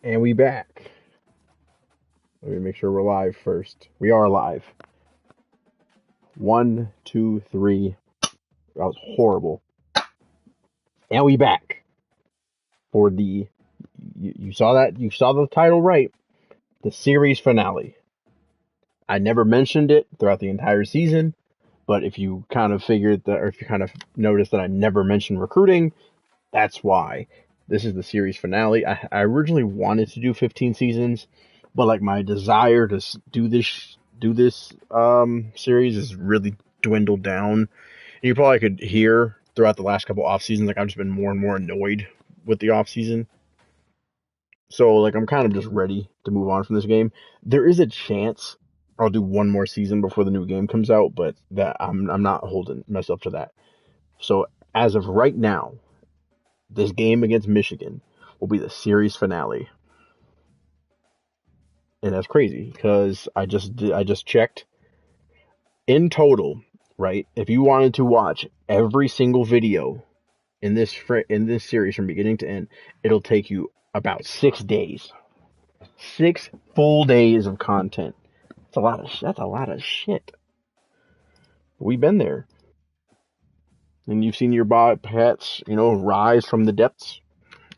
And we back. Let me make sure we're live first. We are live. 1, 2, 3. That was horrible. And we back for the. You saw that? You saw the title right. The series finale. I never mentioned it throughout the entire season, but if you kind of figured that, or if you kind of noticed that I never mentioned recruiting, that's why. This is the series finale. I originally wanted to do 15 seasons, but like my desire to do this series is really dwindled down. And you probably could hear throughout the last couple off seasons, like I've just been more and more annoyed with the off season. So like I'm kind of just ready to move on from this game. There is a chance I'll do one more season before the new game comes out, but that I'm not holding myself to that. So as of right now, this game against Michigan will be the series finale. And that's crazy because I just checked in total, right? If you wanted to watch every single video in this series from beginning to end, it'll take you about 6 days. 6 full days of content. That's a lot of shit. We've been there. And you've seen your Bobcats, rise from the depths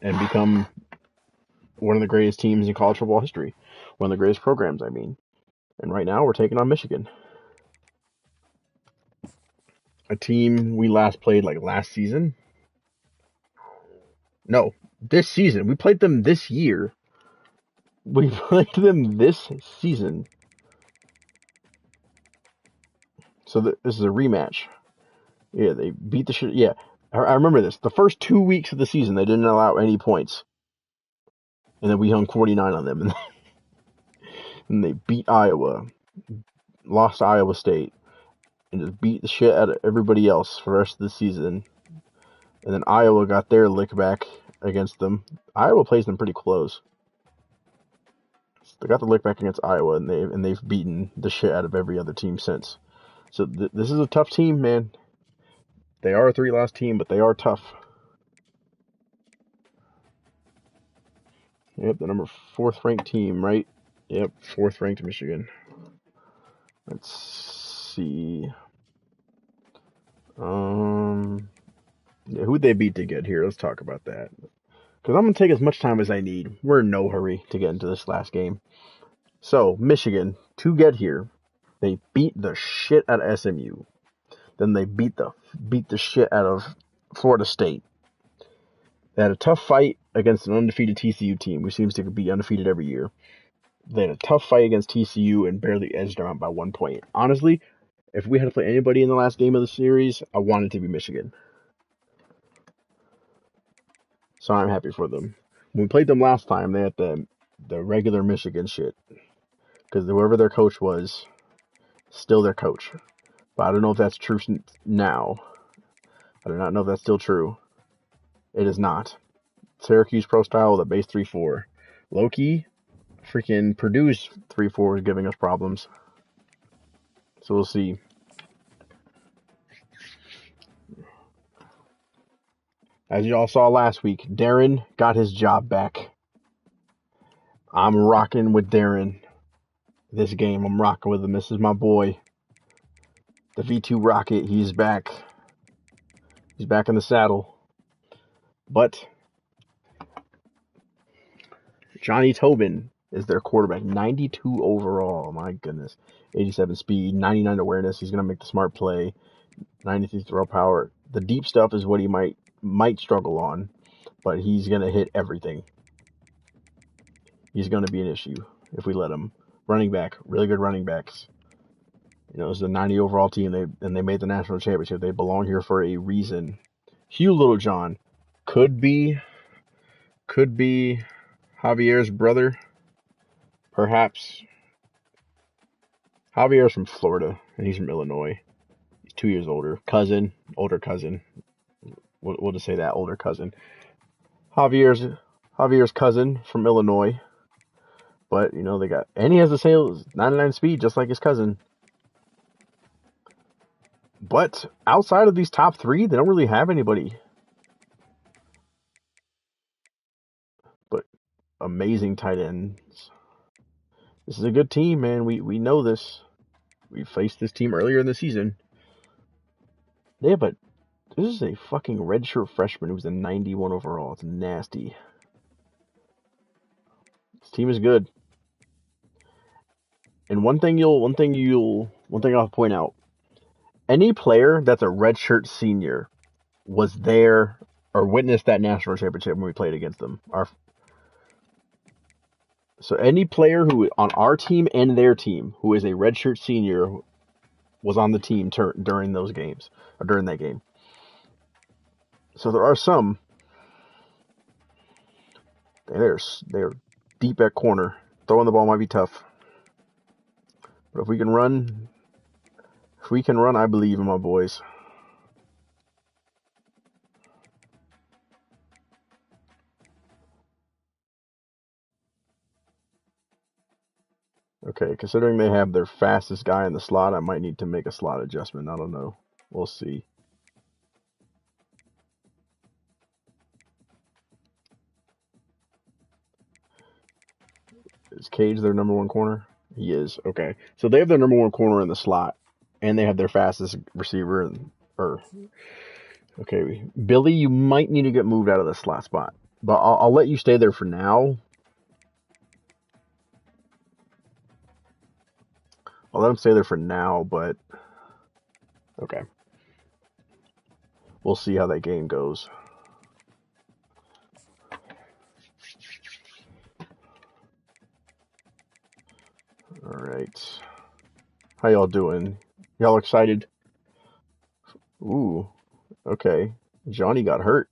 and become one of the greatest teams in college football history. One of the greatest programs, I mean. And right now we're taking on Michigan. A team we last played like last season. No, this season. We played them this year. We played them this season. So this is a rematch. Yeah, they beat the shit. Yeah, I remember this. The first 2 weeks of the season, they didn't allow any points. And then we hung 49 on them. And they beat Iowa. Lost to Iowa State. And just beat the shit out of everybody else for the rest of the season. And then Iowa got their lick back against them. Iowa plays them pretty close. They got the lick back against Iowa, and they've beaten the shit out of every other team since. So this is a tough team, man. They are a 3-loss team, but they are tough. Yep, the number 4th ranked team, right? Yep, 4th ranked Michigan. Let's see. Who'd they beat to get here? Let's talk about that. Because I'm going to take as much time as I need. We're in no hurry to get into this last game. So, Michigan, to get here, they beat the shit out of SMU. Then they beat the shit out of Florida State. They had a tough fight against an undefeated TCU team, who seems to be undefeated every year. They had a tough fight against TCU and barely edged them out by 1 point. Honestly, if we had to play anybody in the last game of the series, I wanted to be Michigan. So I'm happy for them. When we played them last time, they had the regular Michigan shit. Because whoever their coach was, still their coach. But I don't know if that's true now. I do not know if that's still true. It is not. Syracuse Pro Style with a base 3-4. Low-key, freaking Purdue's 3-4 is giving us problems. So we'll see. As y'all saw last week, Darren got his job back. I'm rocking with Darren. This game, I'm rocking with him. This is my boy. The V2 Rocket, he's back. He's back in the saddle. But Johnny Tobin is their quarterback. 92 overall. My goodness. 87 speed, 99 awareness. He's going to make the smart play. 93 throw power. The deep stuff is what he might struggle on, but he's going to hit everything. He's going to be an issue if we let him. Running back, really good running backs. It's a 90 overall team, and they made the national championship. They belong here for a reason. Hugh Littlejohn could be Javier's brother, perhaps. Javier's from Florida, and he's from Illinois. He's 2 years older. Older cousin. We'll just say that, older cousin. Javier's cousin from Illinois. But, and he has the same 99 speed, just like his cousin. But outside of these top 3, they don't really have anybody. But amazing tight ends. This is a good team, man. We know this. We faced this team earlier in the season. This is a fucking redshirt freshman who's a 91 overall. It's nasty. This team is good. And one thing I'll point out. Any player that's a redshirt senior was there or witnessed that national championship when we played against them. So any player who on our team and their team who is a redshirt senior was on the team during those games or during that game. So there are some. They're deep at corner. Throwing the ball might be tough, but if we can run, I believe in my boys. Okay, considering they have their fastest guy in the slot, I might need to make a slot adjustment. I don't know. We'll see. Is Cage their number one corner? He is. Okay. So they have their number one corner in the slot, and they have their fastest receiver. Okay, Billy, you might need to get moved out of the slot spot, but I'll let you stay there for now. I'll let him stay there for now, but okay. We'll see how that game goes. All right. How y'all doing? Y'all excited? Ooh, okay. Johnny got hurt.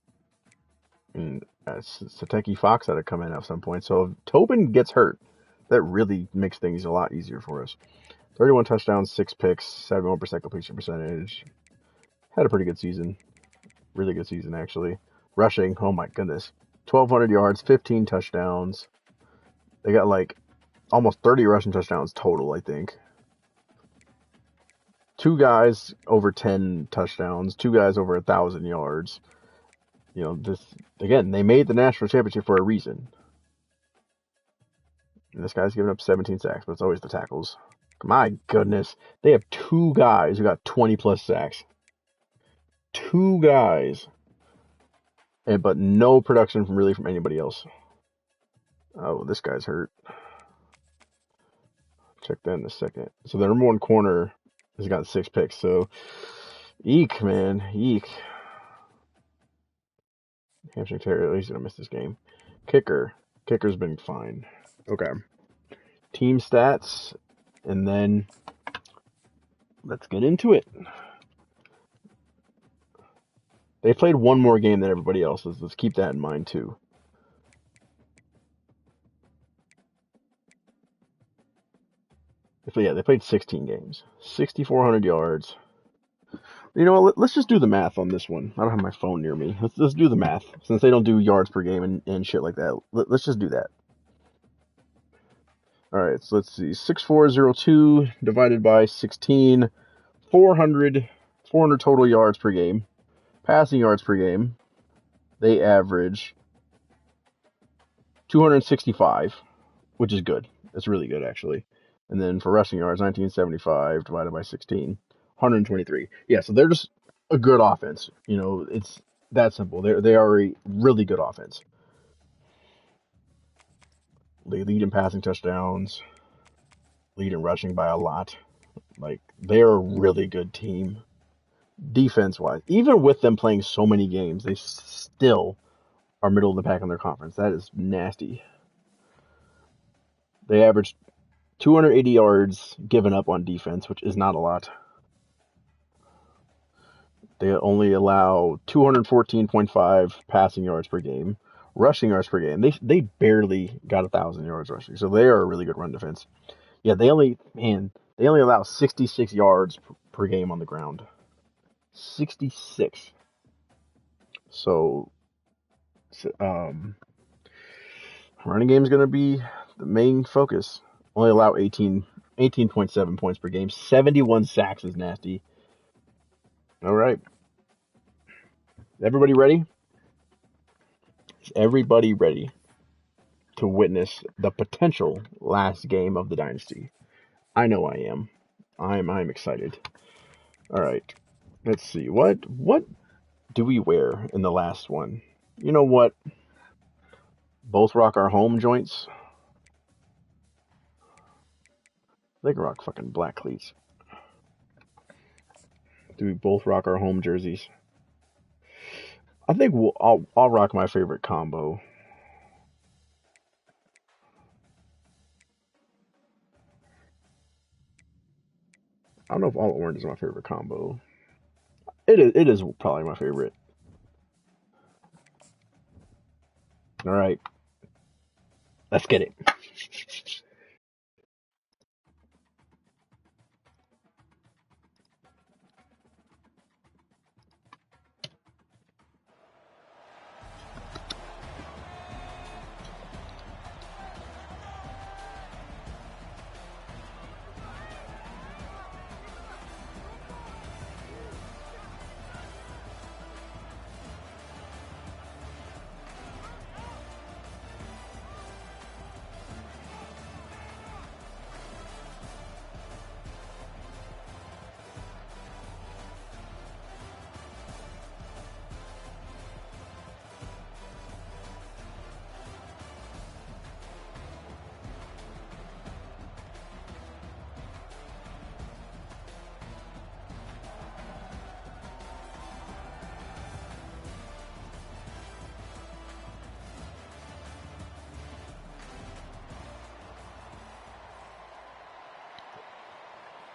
And Sateki Fox had to come in at some point. So if Tobin gets hurt, that really makes things a lot easier for us. 31 touchdowns, 6 picks, 71% completion percentage. Had a pretty good season. Really good season, actually. Rushing, oh my goodness. 1,200 yards, 15 touchdowns. They got like almost 30 rushing touchdowns total, I think. 2 guys over 10 touchdowns, 2 guys over 1,000 yards. You know, this again, they made the national championship for a reason. And this guy's giving up 17 sacks, but it's always the tackles. My goodness. They have 2 guys who got 20 plus sacks. 2 guys. But no production from anybody else. Oh, this guy's hurt. Check that in a second. So the number one corner has got 6 picks. So, eek, man. Eek. Hamstring tear. He's going to miss this game. Kicker's been fine. Okay. Team stats. And then let's get into it. They played one more game than everybody else. Let's keep that in mind, too. They played 16 games. 6,400 yards. You know what? Let's just do the math on this one. I don't have my phone near me. Let's do the math. Since they don't do yards per game and shit like that. Let's just do that. Alright, so let's see. 6,402 divided by 16. 400 total yards per game. Passing yards per game. They average 265, which is good. It's really good, actually. And then for rushing yards, 1975 divided by 16. 123. Yeah, so they're just a good offense. You know, it's that simple. They are a really good offense. They lead in passing touchdowns, lead in rushing by a lot. Like, they're a really good team. Defense-wise, even with them playing so many games, they still are middle of the pack in their conference. That is nasty. They averaged 280 yards given up on defense, which is not a lot. They only allow 214.5 passing yards per game. Rushing yards per game, they barely got 1,000 yards rushing, so they are a really good run defense. Yeah, they only allow 66 yards per game on the ground. 66. So, running game is going to be the main focus. Only allow 18.7 points per game. 71 sacks is nasty. All right. Everybody ready? Is everybody ready to witness the potential last game of the Dynasty. I know I am. I'm excited. All right. Let's see. What do we wear in the last one? You know what? Both rock our home joints. They can rock fucking black cleats. Do we both rock our home jerseys? I think I'll rock my favorite combo. I don't know if all orange is my favorite combo. It is probably my favorite. All right. Let's get it.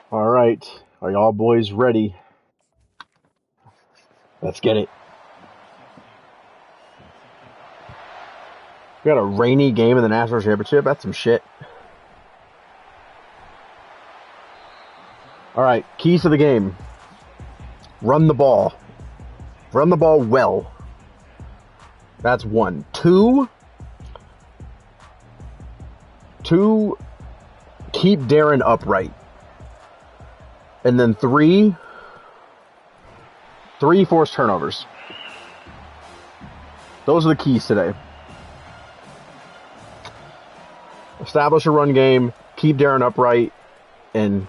All right. Are y'all boys ready? Let's get it. We got a rainy game in the National Championship. That's some shit. All right. Keys to the game. Run the ball. Run the ball well. That's 1. 2. Keep Darren upright. And then 3 forced turnovers. Those are the keys today. Establish a run game, keep Darren upright, and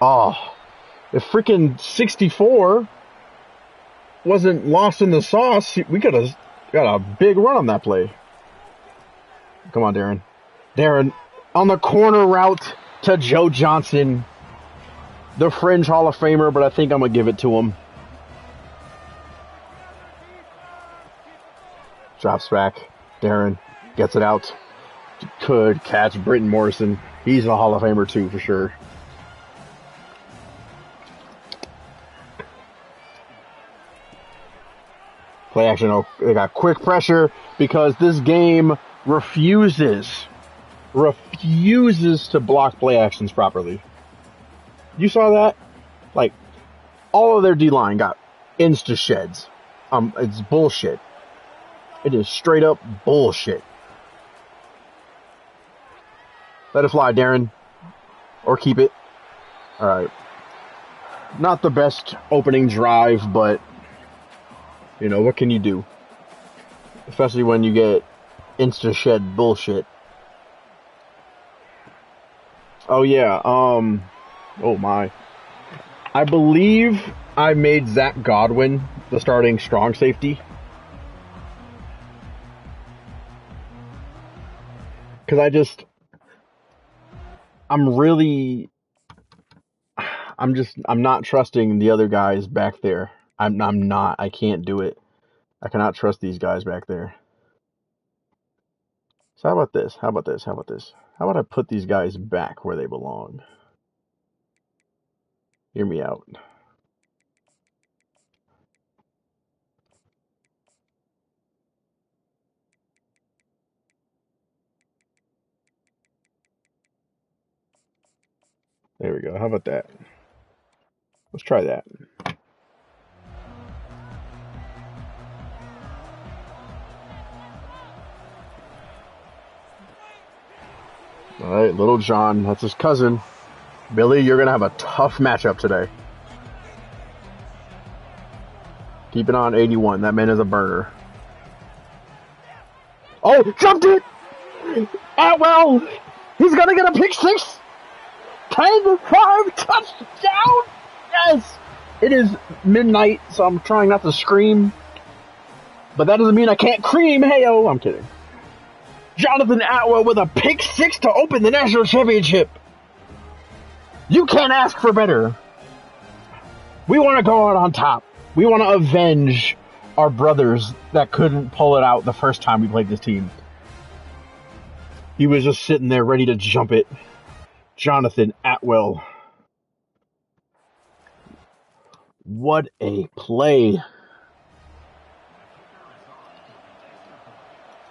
if freaking 64 wasn't lost in the sauce, we could have got a big run on that play. Come on, Darren. Darren, on the corner route to Joe Johnson, the fringe Hall of Famer, but I think I'm going to give it to him. Drops back. Darren gets it out. Could catch Britton Morrison. He's a Hall of Famer too, for sure. Play action. Oh, they got quick pressure because this game refuses to block play actions properly. You saw that? Like, all of their D-line got insta sheds. It's bullshit. It is straight up bullshit. Let it fly, Darren. Or keep it. Alright. Not the best opening drive, but, you know, what can you do? Especially when you get insta-shed bullshit. Oh, yeah, oh my. I believe I made Zach Godwin the starting strong safety. Because I'm not trusting the other guys back there. I'm not. I can't do it. I cannot trust these guys back there. So how about this? How about I put these guys back where they belong? Hear me out. There we go. How about that? Let's try that. All right, Littlejohn, that's his cousin. Billy, you're going to have a tough matchup today. Keep it on 81. That man is a burner. Oh, jumped it! Atwell! He's gonna get a pick six! 10-5 touchdown! Yes! It is midnight, so I'm trying not to scream. But that doesn't mean I can't cream. Hey-oh, I'm kidding. Johnathan Atwell with a pick six to open the national championship. You can't ask for better. We want to go out on top. We want to avenge our brothers that couldn't pull it out the first time we played this team. He was just sitting there ready to jump it. Johnathan Atwell. What a play.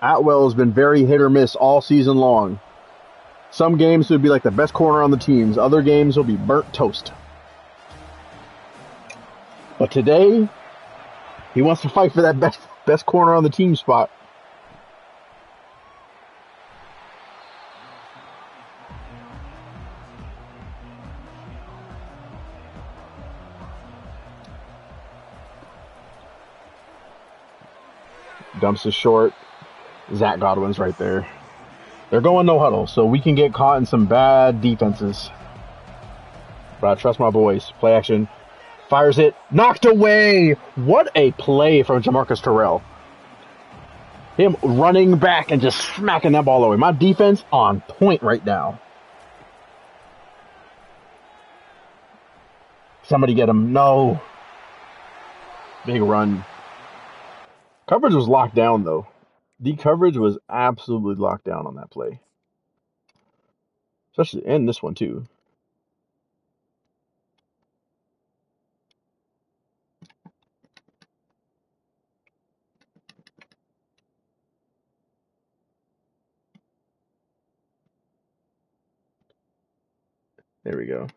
Atwell has been very hit or miss all season long. Some games would be like the best corner on the teams. Other games will be burnt toast. But today, he wants to fight for that best corner on the team spot. Dumps is short. Zach Godwin's right there. They're going no huddle, so we can get caught in some bad defenses. But I trust my boys. Play action. Fires it. Knocked away. What a play from Jamarcus Terrell. Him running back and just smacking that ball away. My defense on point right now. Somebody get him. No. Big run. Coverage was locked down, though. The coverage was absolutely locked down on that play. Especially in this one, too. There we go.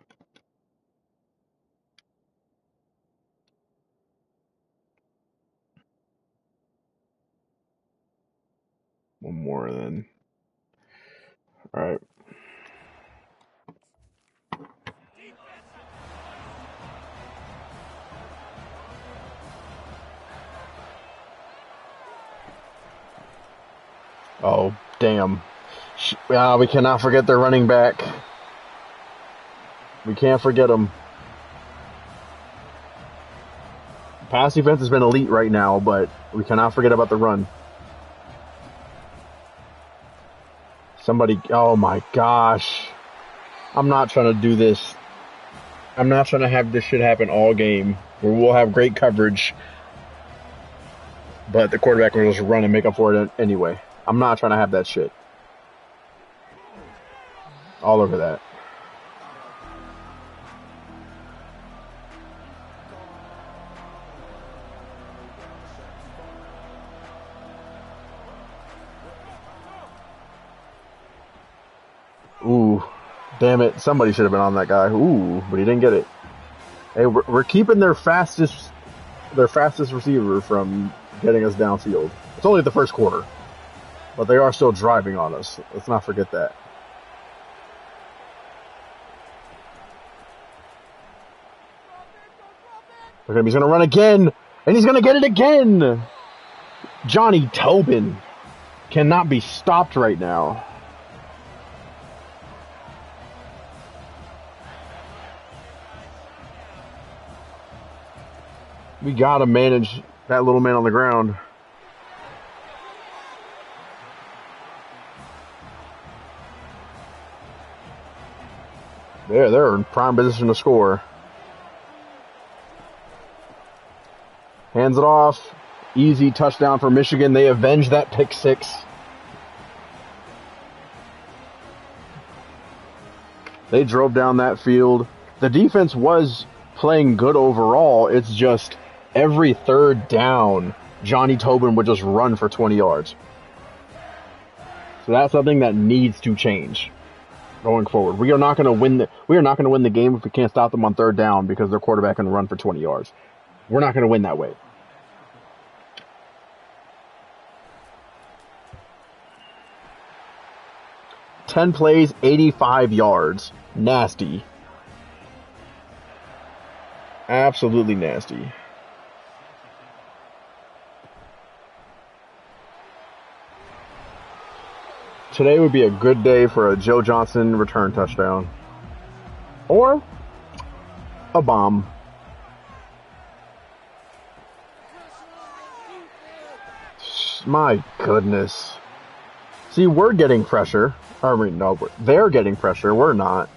One more, then. All right. Oh, damn. We cannot forget their running back. We can't forget them. Pass defense has been elite right now, but we cannot forget about the run. Somebody, oh my gosh. I'm not trying to do this. I'm not trying to have this shit happen all game, where we'll have great coverage, but the quarterback will just run and make up for it anyway. I'm not trying to have that shit. All over that. Ooh, damn it. Somebody should have been on that guy. Ooh, but he didn't get it. Hey, we're keeping their fastest receiver from getting us downfield. It's only the first quarter, but they are still driving on us. Let's not forget that. Okay, he's going to run again, and he's going to get it again. Johnny Tobin cannot be stopped right now. We got to manage that little man on the ground. They're in prime position to score. Hands it off. Easy touchdown for Michigan. They avenge that pick six. They drove down that field. The defense was playing good overall. It's just every third down, Johnny Tobin would just run for 20 yards. So that's something that needs to change going forward. We are not going to win the game if we can't stop them on third down because their quarterback can run for 20 yards. We're not going to win that way. Ten plays, 85 yards. Nasty. Absolutely nasty. Today would be a good day for a Joe Johnson return touchdown. Or a bomb. My goodness. See, we're getting pressure. I mean, no, they're getting pressure. We're not.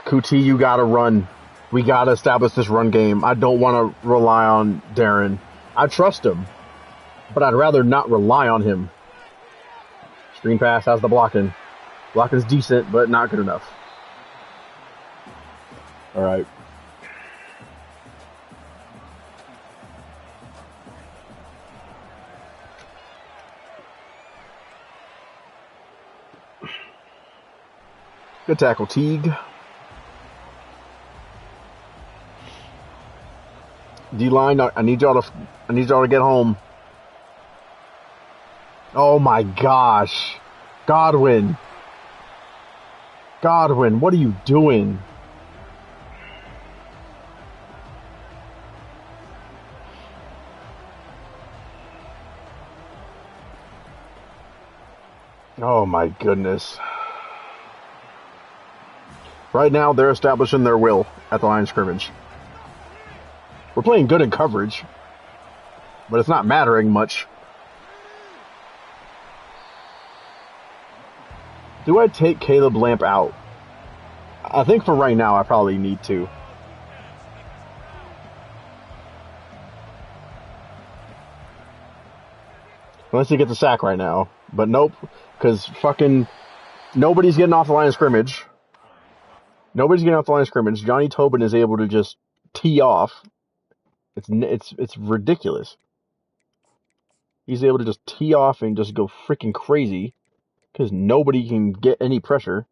Kuti, you gotta run. We gotta establish this run game. I don't want to rely on Darren. I trust him, but I'd rather not rely on him. Screen pass has the blocking. Blocking's decent, but not good enough. All right. Good tackle, Teague. D-line, I need y'all to get home. Oh my gosh. Godwin, what are you doing? Oh my goodness. Right now, they're establishing their will at the line of scrimmage. We're playing good in coverage, but it's not mattering much. Do I take Caleb Lamp out? I think for right now, I probably need to. Unless he gets a sack right now. But nope, because fucking nobody's getting off the line of scrimmage. Nobody's getting off the line of scrimmage. Johnny Tobin is able to just tee off. It's ridiculous. He's able to just tee off and just go freaking crazy because nobody can get any pressure.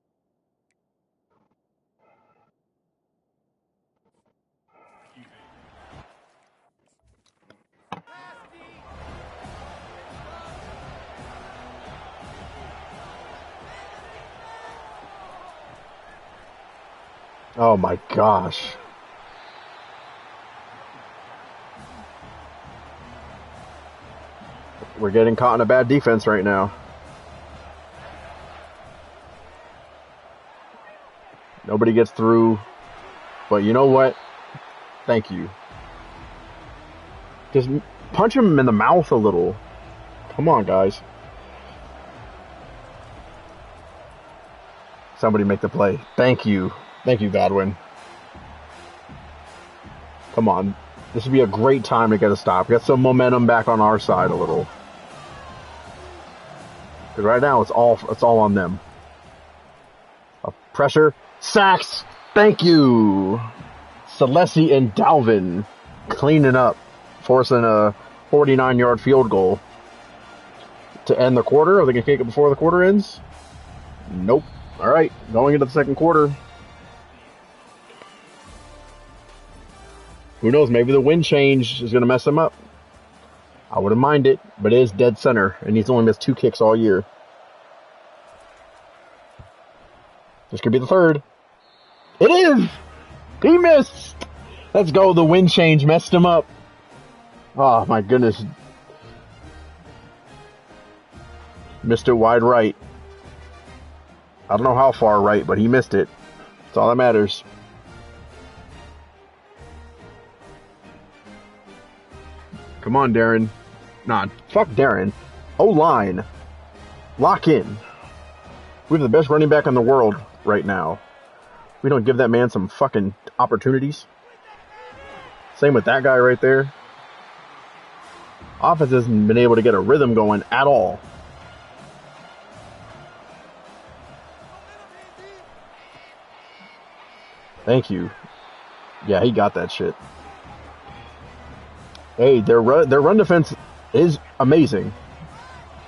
Oh my gosh. We're getting caught in a bad defense right now. Nobody gets through. But you know what? Thank you. Just punch him in the mouth a little. Come on, guys. Somebody make the play. Thank you. Thank you, Godwin. Come on. This would be a great time to get a stop. Get some momentum back on our side a little. Because right now it's all on them. Pressure. Sacks. Thank you. Celesi and Dalvin cleaning up, forcing a 49-yard field goal to end the quarter. Are they going to kick it before the quarter ends? Nope. All right, going into the second quarter. Who knows? Maybe the wind change is going to mess him up. I wouldn't mind it, but it is dead center, and he's only missed 2 kicks all year. This could be the third. It is! He missed! Let's go. The wind change messed him up. Oh, my goodness. Missed it wide right. I don't know how far right, but he missed it. That's all that matters. Come on, Darren. Nah, fuck Darren. O-line. Lock in. We have the best running back in the world right now. We don't give that man some fucking opportunities. Same with that guy right there. Offense hasn't been able to get a rhythm going at all. Thank you. Yeah, he got that shit. Hey, their run defense is amazing.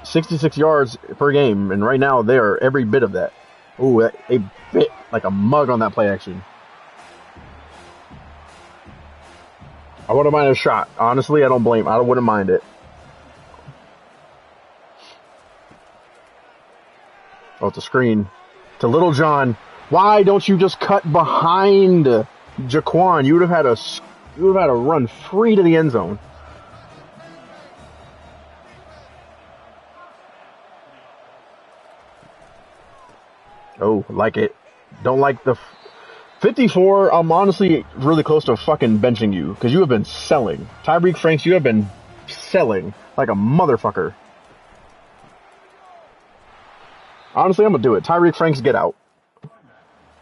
66 yards per game, and right now they are every bit of that. Ooh, they bit like a mug on that play action. I wouldn't mind a shot. Honestly, I wouldn't mind it. Oh, it's a screen. To Littlejohn. Why don't you just cut behind Jaquan? You would have had You would have had to run free to the end zone. Oh, like it. Don't like the 54. I'm honestly really close to fucking benching you because you have been selling. Tyreek Franks, you have been selling like a motherfucker. Honestly, I'm gonna do it. Tyreek Franks, get out.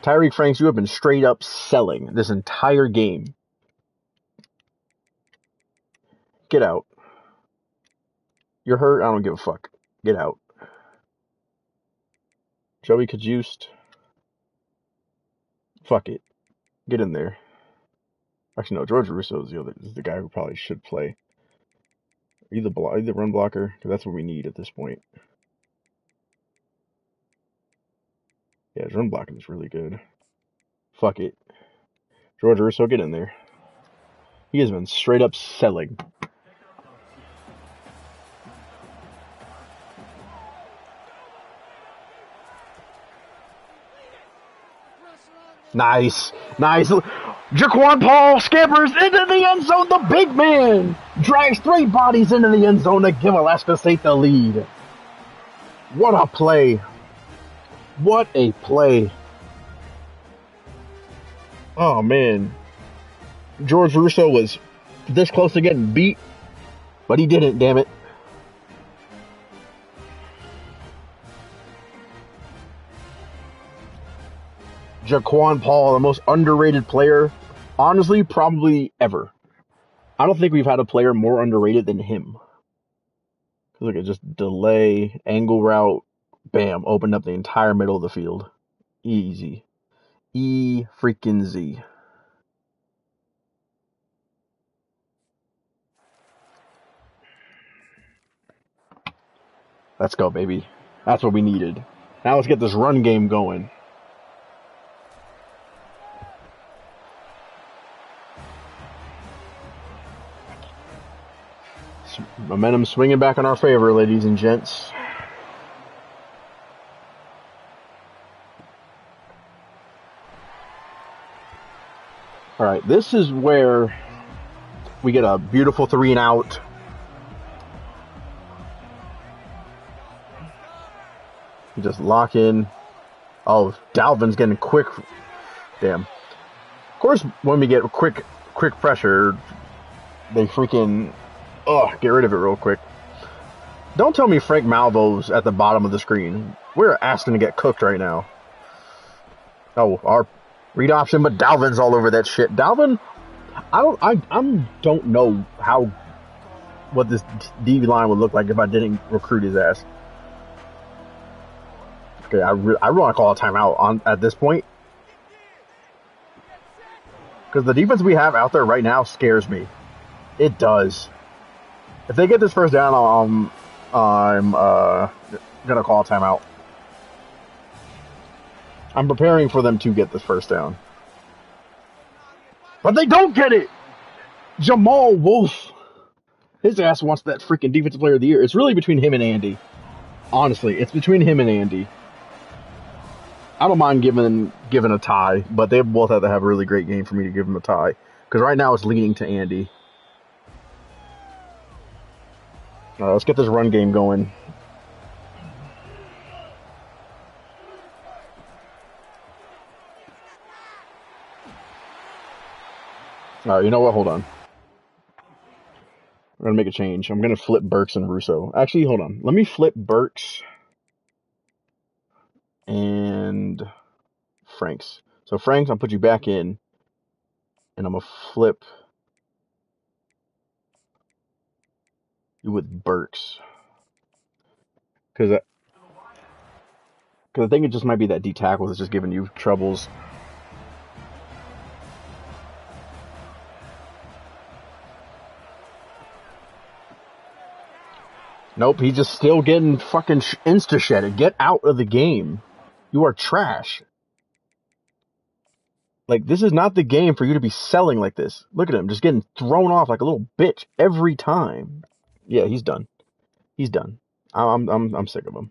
Tyreek Franks, you have been straight up selling this entire game. Get out. You're hurt. I don't give a fuck. Get out. Joey Cajuste. Fuck it. Get in there. Actually, no. George Russo is the guy who probably should play. Are you the run blocker? Because that's what we need at this point. Yeah, his run blocking is really good. Fuck it. George Russo, get in there. He has been straight up selling. Nice. Jaquan Paul scampers into the end zone. The big man drags 3 bodies into the end zone to give Alaska State the lead. What a play. What a play. Oh, man. George Russo was this close to getting beat, but he didn't, damn it. Jaquan Paul, the most underrated player, honestly, probably ever. I don't think we've had a player more underrated than him. Look at just delay, angle route, bam, opened up the entire middle of the field. Easy. Freaking Z. Let's go, baby. That's what we needed. Now let's get this run game going. Momentum swinging back in our favor, ladies and gents. All right, this is where we get a beautiful 3 and out. You just lock in. Oh, Dalvin's getting quick. Damn. Of course, when we get quick pressure, they freaking get rid of it real quick. Don't tell me Frank Malvo's at the bottom of the screen. We're asking to get cooked right now. Oh, our read option, but Dalvin's all over that shit. Dalvin, I don't know what this DB line would look like if I didn't recruit his ass. Okay, I want to call a timeout at this point. Because the defense we have out there right now scares me. It does. If they get this first down, I'm gonna call a timeout. I'm preparing for them to get this first down. But they don't get it! Jamal Wolf. His ass wants that freaking defensive player of the year. It's really between him and Andy. Honestly, it's between him and Andy. I don't mind giving a tie, but they both have to have a really great game for me to give them a tie. Because right now it's leading to Andy. All right, let's get this run game going. All right, you know what? Hold on. We're going to make a change. I'm going to flip Burks and Russo. Actually, hold on. Let me flip Burks and Franks. So, Franks, I'll put you back in. And I'm going to flip you with Burks. Because I think it just might be that D tackle that's just giving you troubles. Nope, he's just still getting fucking insta-shedded. Get out of the game. You are trash. Like, this is not the game for you to be selling like this. Look at him, just getting thrown off like a little bitch every time. Yeah, he's done. He's done. I'm sick of him.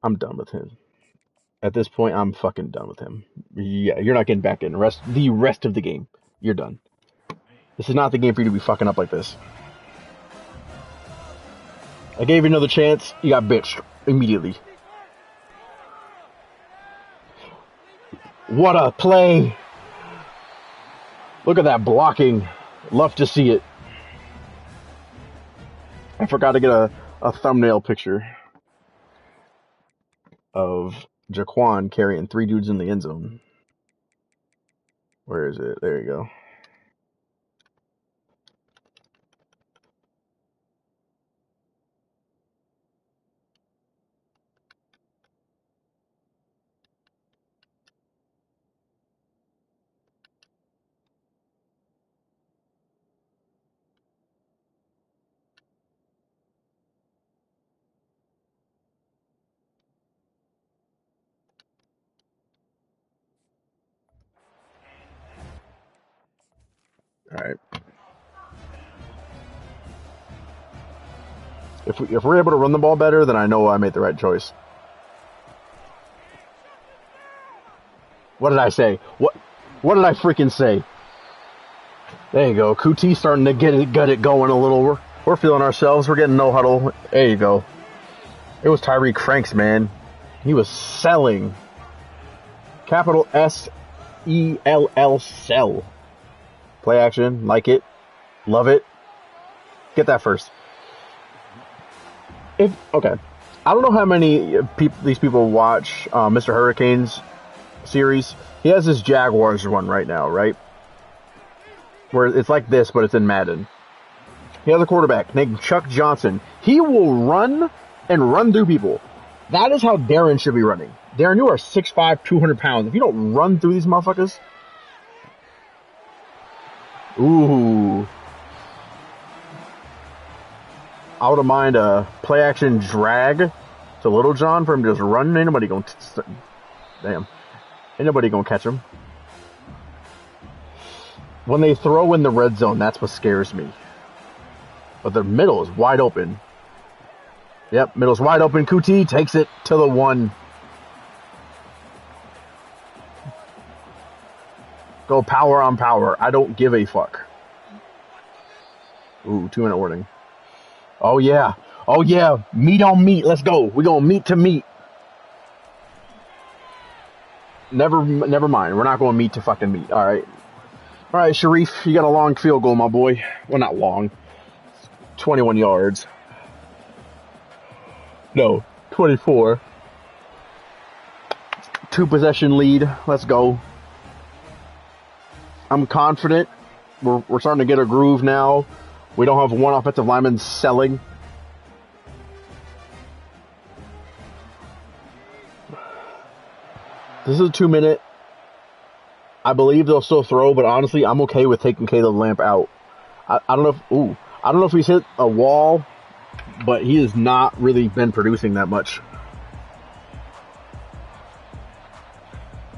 I'm done with him. At this point, I'm fucking done with him. Yeah, you're not getting back in the rest of the game. You're done. This is not the game for you to be fucking up like this. I gave you another chance. You got bitched immediately. What a play. Look at that blocking. Love to see it. I forgot to get a thumbnail picture of Jaquan carrying 3 dudes in the end zone. Where is it? There you go. All right. If we're able to run the ball better, then I know I made the right choice. What did I say? What did I freaking say? There you go. QT starting to get it going a little. We're feeling ourselves. We're getting no huddle. There you go. It was Tyreek Franks, man. He was selling. Capital SELL, sell. Play action, like it, love it. Get that first. Okay, I don't know how many these people watch Mr. Hurricane's series. He has this Jaguars one right now, right? Where it's like this, but it's in Madden. He has a quarterback named Chuck Johnson. He will run and run through people. That is how Darren should be running. Darren, you are 6'5", 200 pounds. If you don't run through these motherfuckers... Ooh. I wouldn't mind a play action drag to Littlejohn for him to just run. Ain't nobody gonna... Damn. Ain't nobody gonna catch him. When they throw in the red zone, that's what scares me. But the middle is wide open. Yep, middle's wide open. QT takes it to the 1. Go power on power. I don't give a fuck. Ooh, 2-minute warning. Oh, yeah. Oh, yeah. Meat on meat. Let's go. We're going meat to meat. Never mind. We're not going meat to fucking meat. All right. All right, Sharif. You got a long field goal, my boy. Well, not long. 21 yards. No, 24. 2-possession lead. Let's go. I'm confident. We're starting to get a groove now. We don't have one offensive lineman selling. This is a 2-minute. I believe they'll still throw, but honestly, I'm okay with taking Caleb Lamp out. I don't know if I don't know if he's hit a wall, but he has not really been producing that much.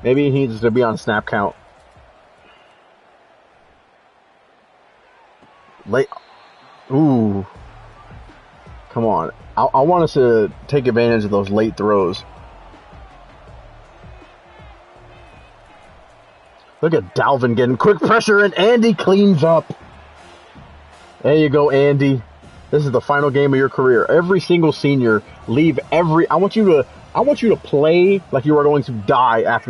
Maybe he needs to be on snap count. Late. Ooh. Come on. I want us to take advantage of those late throws. Look at Dalvin getting quick pressure, and Andy cleans up. There you go, Andy. This is the final game of your career. Every single senior, leave every... I want you to play like you are going to die after this.